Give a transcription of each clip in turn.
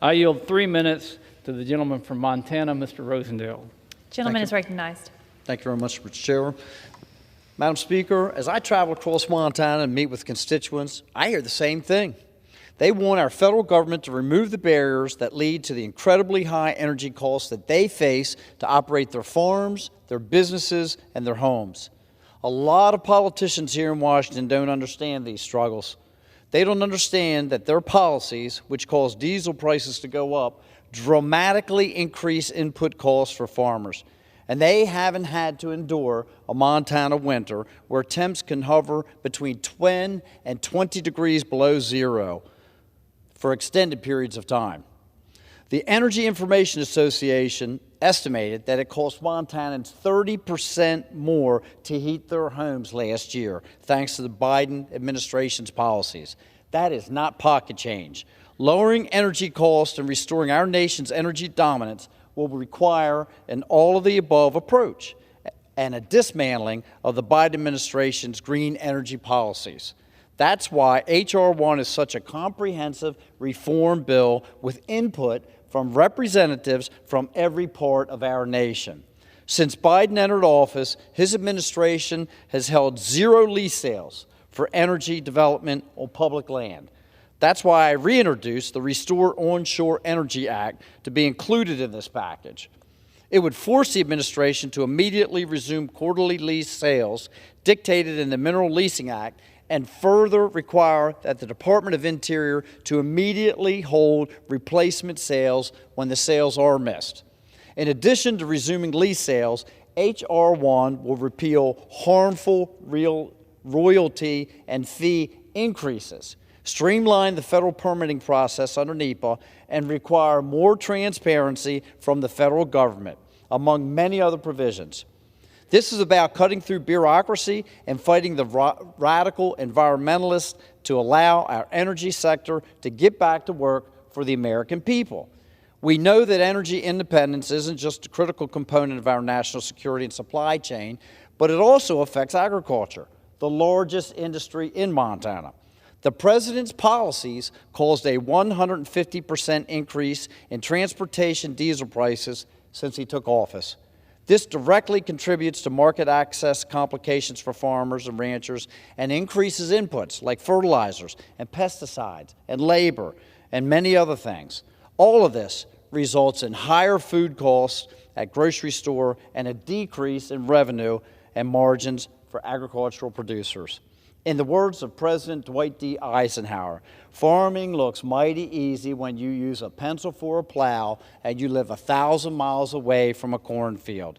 I yield 3 minutes to the gentleman from Montana, Mr. Rosendale. Gentleman is recognized. Thank you very much, Mr. Chair. Madam Speaker, as I travel across Montana and meet with constituents, I hear the same thing. They want our federal government to remove the barriers that lead to the incredibly high energy costs that they face to operate their farms, their businesses, and their homes. A lot of politicians here in Washington don't understand these struggles. They don't understand that their policies, which cause diesel prices to go up, dramatically increase input costs for farmers. And they haven't had to endure a Montana winter where temps can hover between 10 and 20 degrees below zero for extended periods of time. The Energy Information Association estimated that it cost Montanans 30% more to heat their homes last year, thanks to the Biden administration's policies. That is not pocket change. Lowering energy costs and restoring our nation's energy dominance will require an all-of-the-above approach and a dismantling of the Biden administration's green energy policies. That's why H.R. 1 is such a comprehensive reform bill with input from representatives from every part of our nation. Since Biden entered office, his administration has held zero lease sales for energy development on public land. That's why I reintroduced the Restore Onshore Energy Act to be included in this package. It would force the administration to immediately resume quarterly lease sales dictated in the Mineral Leasing Act and further require that the Department of Interior to immediately hold replacement sales when the sales are missed. In addition to resuming lease sales, H.R. 1 will repeal harmful royalty and fee increases, streamline the federal permitting process under NEPA, and require more transparency from the federal government, among many other provisions. This is about cutting through bureaucracy and fighting the radical environmentalists to allow our energy sector to get back to work for the American people. We know that energy independence isn't just a critical component of our national security and supply chain, but it also affects agriculture, the largest industry in Montana. The President's policies caused a 150% increase in transportation diesel prices since he took office. This directly contributes to market access complications for farmers and ranchers and increases inputs like fertilizers and pesticides and labor and many other things. All of this results in higher food costs at grocery store and a decrease in revenue and margins for agricultural producers. In the words of President Dwight D. Eisenhower, farming looks mighty easy when you use a pencil for a plow and you live 1,000 miles away from a cornfield.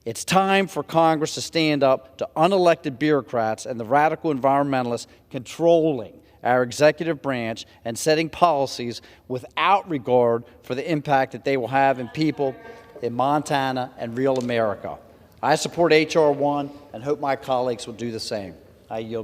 It's time for Congress to stand up to unelected bureaucrats and the radical environmentalists controlling our executive branch and setting policies without regard for the impact that they will have in people in Montana and real America. I support H.R. 1 and hope my colleagues will do the same. I yield.